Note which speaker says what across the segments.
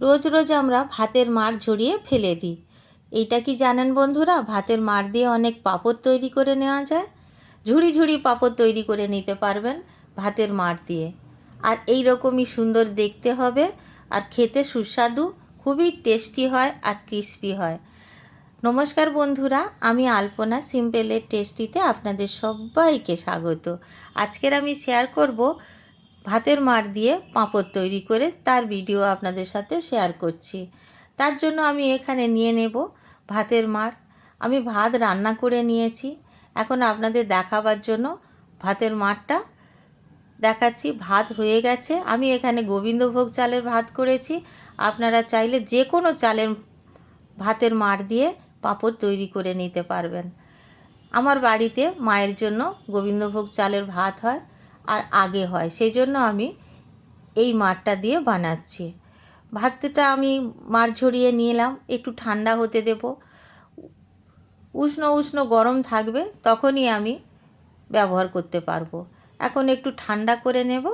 Speaker 1: রোজ রোজ আমরা ভাতের মাড় ঝরিয়ে ফেলে দিই। এইটা কি জানেন বন্ধুরা, ভাতের মাড় দিয়ে অনেক পাঁপড় তৈরি করে নেওয়া যায়। ঝুড়ি ঝুড়ি পাঁপড় তৈরি করে নিতে পারবেন ভাতের মাড় দিয়ে। আর এই রকমই সুন্দর দেখতে হবে, আর খেতে সুস্বাদু, খুবই টেস্টি হয় আর ক্রিস্পি হয়। নমস্কার বন্ধুরা, আমি আলপনা সিম্পলের টেস্টিতে আপনাদের সবাইকে স্বাগত। আজকের আমি শেয়ার করব ভাতের মাড় দিয়ে পাঁপড় তৈরি করে, তার ভিডিও আপনাদের সাথে শেয়ার করছি। তার জন্য আমি এখানে নিয়ে নেব ভাতের মাড়। আমি ভাত রান্না করে নিয়েছি, এখন আপনাদের দেখাবার জন্য ভাতের মাড়টা দেখাচ্ছি। ভাত হয়ে গেছে, আমি এখানে গোবিন্দভোগ চালের ভাত করেছি। আপনারা চাইলে যে কোনো চালের ভাতের মাড় দিয়ে পাঁপড় তৈরি করে নিতে পারবেন। আমার বাড়িতে মায়ের জন্য গোবিন্দভোগ চালের ভাত হয় আর আগে হয়, সেই জন্য আমি এই মাড়টা দিয়ে বানাচ্ছি। ভাতটা আমি মাড় ঝরিয়ে নিলাম, একটু ঠান্ডা হতে দেব। উষ্ণ উষ্ণ গরম থাকবে, তখনই আমি ব্যবহার করতে পারবো। এখন একটু ঠান্ডা করে নেব।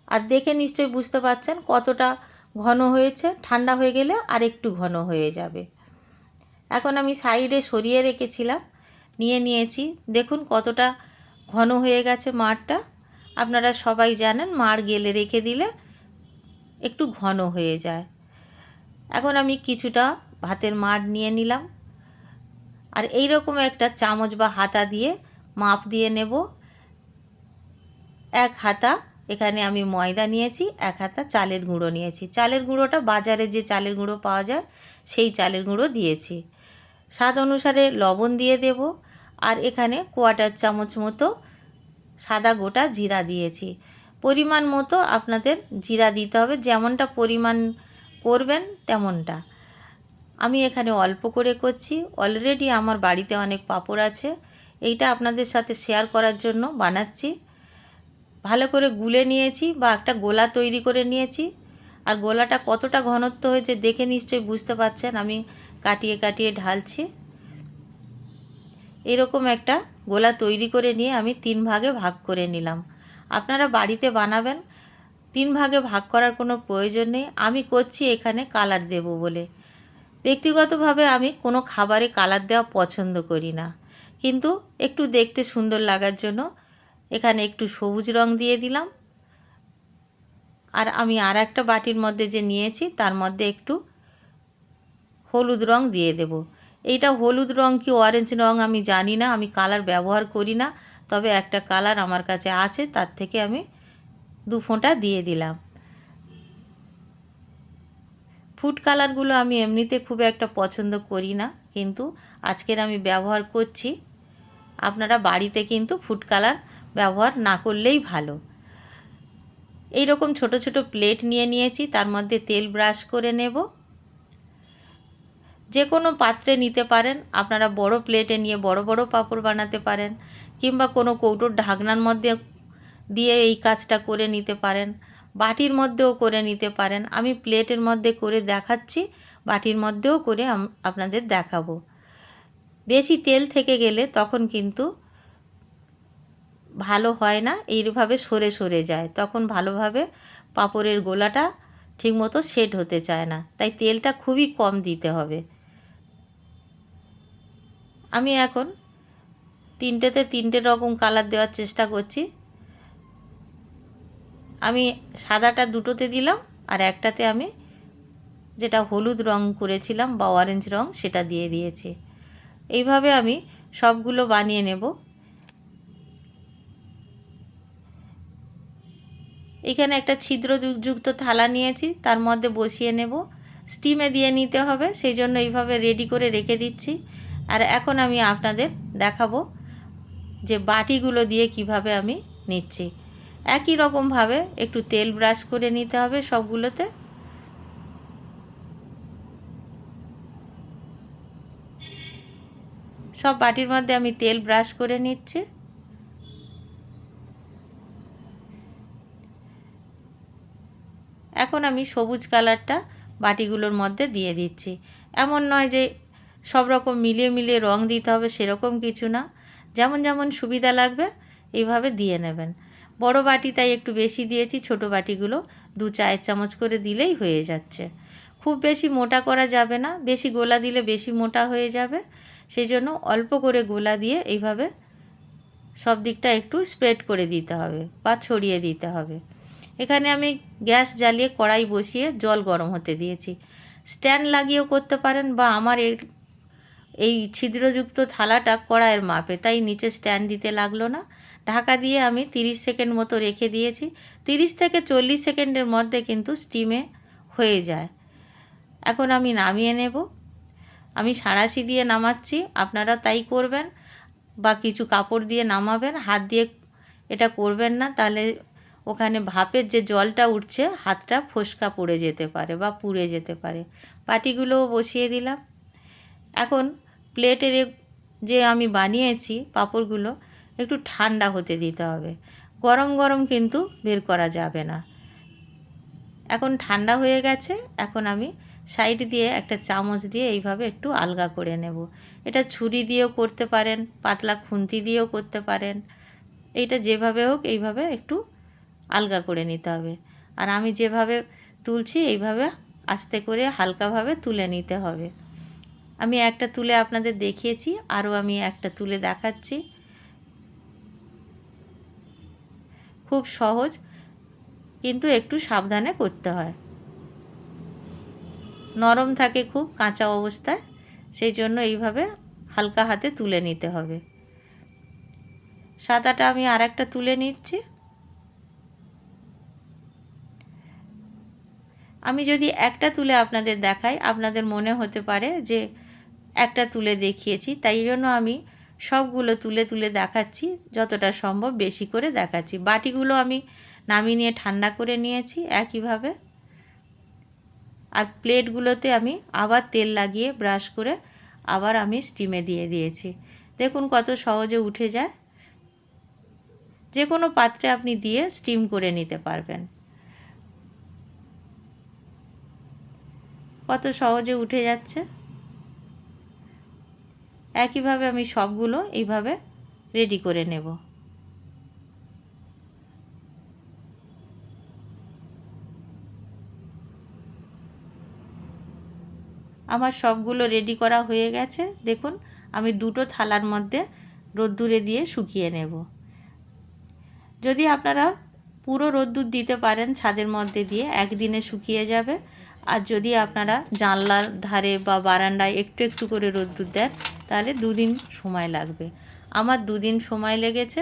Speaker 1: আর দেখে নিশ্চয়ই বুঝতে পারছেন কতটা ঘন হয়েছে। ঠান্ডা হয়ে গেলে আর একটু ঘন হয়ে যাবে। এখন আমি সাইডে সরিয়ে রেখেছিলাম, নিয়ে নিয়েছি। দেখুন কতটা ঘন হয়ে গেছে মাড়টা। আপনারা সবাই জানেন মাড় গেলে রেখে দিলে একটু ঘন হয়ে যায়। এখন আমি কিছুটা ভাতের মাড় নিয়ে নিলাম, আর এই রকম একটা চামচ বা হাতা দিয়ে মাপ দিয়ে নেব। এক হাতা এখানে আমি ময়দা নিয়েছি, এক হাতা চালের গুঁড়ো নিয়েছি। চালের গুঁড়োটা বাজারে যে চালের গুঁড়ো পাওয়া যায় সেই চালের গুঁড়ো দিয়েছি। স্বাদ অনুসারে লবণ দিয়ে দেব, আর এখানে কোয়াটার চামচ মতো সাদা গোটা জিরা দিয়েছি। পরিমাণ মতো আপনাদের জিরা দিতে হবে, যেমনটা পরিমাণ করবেন তেমনটা। আমি এখানে অল্প করে করছি, অলরেডি আমার বাড়িতে অনেক পাঁপড় আছে। এইটা আপনাদের সাথে শেয়ার করার জন্য বানাচ্ছি। ভালো করে গুলে নিয়েছি বা একটা গোলা তৈরি করে নিয়েছি। আর গোলাটা কতটা ঘনত্ব হয়েছে দেখে নিশ্চয়ই বুঝতে পারছেন, আমি কাটিয়ে কাটিয়ে ঢালছি। এরকম একটা গোলা তৈরি করে নিয়ে আমি 3 ভাগে ভাগ করে নিলাম। আপনারা বাড়িতে বানাবেন, 3 ভাগে ভাগ করার কোনো প্রয়োজন নেই। আমি করছি এখানে কালার দেব বলে। ব্যক্তিগতভাবে আমি কোনো খাবারে কালার দেওয়া পছন্দ করি না, কিন্তু একটু দেখতে সুন্দর লাগার জন্য এখানে একটু সবুজ রং দিয়ে দিলাম। আর আমি আর একটা বাটির মধ্যে যে নিয়েছি তার মধ্যে একটু হলুদ রং দিয়ে দেব। এইটা হলুদ রং কি অরেঞ্জ রং আমি জানি না, আমি কালার ব্যবহার করি না। তবে একটা কালার আমার কাছে আছে, তার থেকে আমি 2 ফোঁটা দিয়ে দিলাম। ফুড কালারগুলো আমি এমনিতে খুব একটা পছন্দ করি না, কিন্তু আজকের আমি ব্যবহার করছি। আপনারা বাড়িতে কিন্তু ফুড কালার ব্যবহার না করলেই ভালো। এই রকম ছোট ছোট প্লেট নিয়ে নিয়েছি, তার মধ্যে তেল ব্রাশ করে নেব। যে কোনো পাত্রে নিতে পারেন, আপনারা বড় প্লেটে নিয়ে বড় বড় পাঁপড় বানাতে পারেন, কিংবা কোনো কৌটোর ঢাকনার মধ্যে দিয়ে এই কাজটা করে নিতে পারেন। বাটির মধ্যেও করে নিতে পারেন। আমি প্লেটের মধ্যে করে দেখাচ্ছি, বাটির মধ্যেও করে আপনাদের দেখাবো। বেশি তেল থেকে গেলে তখন কিন্তু ভালো হয় না, এইভাবে সরে সরে যায়, তখন ভালোভাবে পাঁপড়ের গোলাটা ঠিকমতো সেট হতে চায় না। তাই তেলটা খুবই কম দিতে হবে। আমি এখন তিনটেতে 3টে রকম কালার দেওয়ার চেষ্টা করছি। আমি সাদাটা 2টোতে দিলাম, আর একটাতে আমি যেটা হলুদ রং করেছিলাম বা অরেঞ্জ রং সেটা দিয়ে দিয়েছি। এইভাবে আমি সবগুলো বানিয়ে নেব। এখানে একটা ছিদ্রযুক্ত থালা নিয়েছি, তার মধ্যে বসিয়ে নেব। স্টিমে দিয়ে নিতে হবে, সেই জন্য এইভাবে রেডি করে রেখে দিচ্ছি। আর এখন আমি আপনাদের দেখাবো যে বাটিগুলো দিয়ে কিভাবে আমি নিচ্ছি। একই রকমভাবে একটু তেল ব্রাশ করে নিতে হবে সবগুলোতে। সব বাটির মধ্যে আমি তেল ব্রাশ করে নিচ্ছি। এখন আমি সবুজ কালারটা বাটিগুলোর মধ্যে দিয়ে দিচ্ছি। এমন নয় যে সব রকম মিলিয়ে মিলিয়ে রং দিতে হবে, সেরকম কিছু না। যেমন যেমন সুবিধা লাগবে এইভাবে দিয়ে নেবেন। বড় বাটি তাই একটু বেশি দিয়েছি, ছোট বাটিগুলো 2 চায়ের চামচ করে দিলেই হয়ে যাচ্ছে। খুব বেশি মোটা করা যাবে না, বেশি গোলা দিলে বেশি মোটা হয়ে যাবে, সেই জন্য অল্প করে গোলা দিয়ে এইভাবে সব দিকটা একটু স্প্রেড করে দিতে হবে বা ছড়িয়ে দিতে হবে। এখানে আমি গ্যাস জ্বালিয়ে কড়াই বসিয়ে জল গরম হতে দিয়েছি। স্ট্যান্ড লাগিয়েও করতে পারেন, বা আমার এই ছিদ্রযুক্ত থালাটা কড়াইয়ের মাপে, তাই নিচে স্ট্যান্ড দিতে লাগলো না। ঢাকা দিয়ে আমি 30 সেকেন্ড মতো রেখে দিয়েছি। 30 থেকে 40 সেকেন্ডের মধ্যে কিন্তু স্টিমে হয়ে যায়। এখন আমি নামিয়ে নেব। আমি সাঁড়াশি দিয়ে নামাচ্ছি, আপনারা তাই করবেন, বা কিছু কাপড় দিয়ে নামাবেন। হাত দিয়ে এটা করবেন না, তাহলে ওখানে ভাপের যে জলটা উঠছে হাতটা ফোসকা পড়ে যেতে পারে বা পুড়ে যেতে পারে। বাটিগুলোও বসিয়ে দিলাম। এখন প্লেটের যে আমি বানিয়েছি পাঁপড়গুলো একটু ঠান্ডা হতে দিতে হবে, গরম গরম কিন্তু বের করা যাবে না। এখন ঠান্ডা হয়ে গেছে। এখন আমি সাইড দিয়ে একটা চামচ দিয়ে এইভাবে একটু আলগা করে নেব। এটা ছুরি দিয়েও করতে পারেন, পাতলা খুন্তি দিয়েও করতে পারেন, এইটা যেভাবে হোক এইভাবে একটু আলগা করে নিতে হবে। আর আমি যেভাবে তুলছি এইভাবে আস্তে করে হালকাভাবে তুলে নিতে হবে। আমি একটা তুলে আপনাদের দেখিয়েছি, আরও আমি একটা তুলে দেখাচ্ছি। খুব সহজ, কিন্তু একটু সাবধানে করতে হয়। নরম থাকে খুব কাঁচা অবস্থায়, সেই জন্য এইভাবে হালকা হাতে তুলে নিতে হবে। সাদাটা আমি আর একটা তুলে নিচ্ছি। আমি যদি একটা তুলে আপনাদের দেখাই, আপনাদের মনে হতে পারে যে একটা তুলে দেখিয়েছি, তাই জন্য আমি সবগুলো তুলে তুলে দেখাচ্ছি, যতটা সম্ভব বেশি করে দেখাচ্ছি। বাটিগুলো আমি নামিয়ে নিয়ে ঠান্ডা করে নিয়েছি একইভাবে। আর প্লেটগুলোতে আমি আবার তেল লাগিয়ে ব্রাশ করে আবার আমি স্টিমে দিয়ে দিয়েছি। দেখুন কত সহজে উঠে যায়। যে কোনো পাত্রে আপনি দিয়ে স্টিম করে নিতে পারবেন। কত সহজে উঠে যাচ্ছে। একইভাবে আমি সবগুলো এইভাবে রেডি করে নেব। আমার সবগুলো রেডি করা হয়ে গেছে। দেখুন আমি দুটো থালার মধ্যে রোদ্দুরে দিয়ে শুকিয়ে নেব। যদি আপনারা পুরো রোদ্দুর দিতে পারেন ছাদের মধ্যে দিয়ে, একদিনে শুকিয়ে যাবে। আর যদি আপনারা জানলার ধারে বা বারান্দায় একটু একটু করে রোদ্দুর দেন, তাহলে 2 দিন সময় লাগবে। আমার 2 দিন সময় লেগেছে।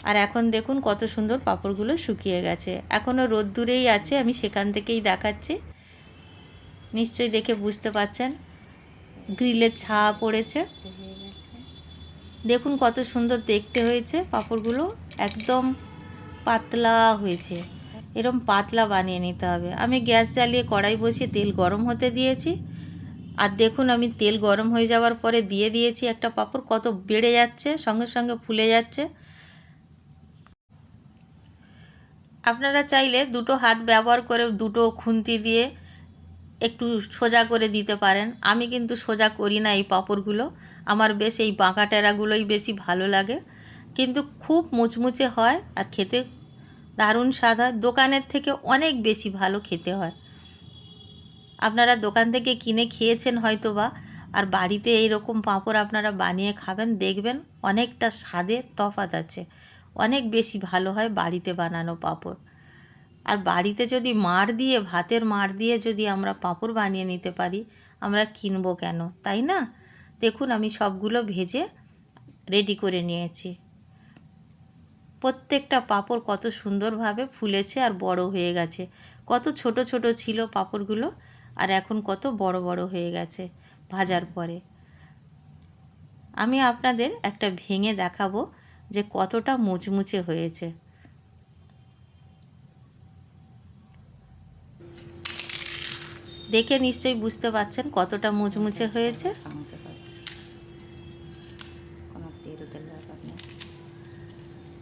Speaker 1: আর এখন দেখুন কত সুন্দর পাঁপড়গুলো শুকিয়ে গেছে। এখনও রোদ্দুরেই আছে, আমি সেখান থেকেই দেখাচ্ছি। নিশ্চয়ই দেখে বুঝতে পারছেন গ্রিলের ছায়া পড়েছে। দেখুন কত সুন্দর দেখতে হয়েছে পাঁপড়গুলো, একদম পাতলা হয়েছে। এরকম পাতলা বানিয়ে নিতে হবে। আমি গ্যাস জ্বালিয়ে কড়াই বসিয়ে তেল গরম হতে দিয়েছি। আর দেখুন আমি তেল গরম হয়ে যাওয়ার পরে দিয়ে দিয়েছি একটা পাঁপড়, কত বেড়ে যাচ্ছে, সঙ্গে সঙ্গে ফুলে যাচ্ছে। আপনারা চাইলে দুটো হাত ব্যবহার করে দুটো খুন্তি দিয়ে একটু সোজা করে দিতে পারেন। আমি কিন্তু সোজা করি না এই পাঁপড়গুলো, আমার বেশ এই বাঁকা টেরাগুলোই বেশি ভালো লাগে, কিন্তু খুব মুচমুচে হয় আর খেতে দারুণ স্বাদ হয়। দোকানের থেকে অনেক বেশি ভালো খেতে হয়। আপনারা দোকান থেকে কিনে খেয়েছেন হয়তো বা, আর বাড়িতে এই রকম পাঁপড় আপনারা বানিয়ে খাবেন, দেখবেন অনেকটা স্বাদে তফাৎ আছে। অনেক বেশি ভালো হয় বাড়িতে বানানো পাঁপড়। আর বাড়িতে যদি মাড় দিয়ে, ভাতের মাড় দিয়ে যদি আমরা পাঁপড় বানিয়ে নিতে পারি, আমরা কিনবো কেন, তাই না? দেখুন আমি সবগুলো ভেজে রেডি করে নিয়েছি। প্রত্যেকটা পাঁপড় কত সুন্দরভাবে ফুলেছে আর বড় হয়ে গেছে। কত ছোট ছোট ছিল পাঁপড়গুলো, আর এখন কত বড় বড় হয়ে গেছে ভাজার পরে। আমি আপনাদের একটা ভেঙে দেখাবো যে কতটা মুচমুচে হয়েছে। দেখে নিশ্চয়ই বুঝতে পারছেন কতটা মুচমুচে হয়েছে।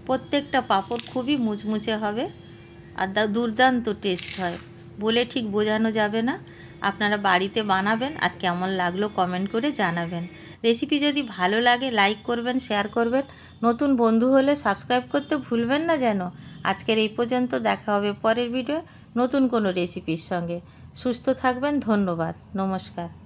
Speaker 1: প্রত্যেকটা পাঁপড় খুবই মুচমুচে হবে আর দুর্দান্ত টেস্ট হয়, বলে ঠিক বোঝানো যাবে না। আপনারা বাড়িতে বানাবেন আর কেমন লাগলো কমেন্ট করে জানাবেন। রেসিপি যদি ভালো লাগে লাইক করবেন, শেয়ার করবেন, নতুন বন্ধু হলে সাবস্ক্রাইব করতে ভুলবেন না যেন। আজকের এই পর্যন্ত, দেখা হবে পরের ভিডিও নতুন কোনো রেসিপির সঙ্গে। সুস্থ থাকবেন, ধন্যবাদ, নমস্কার।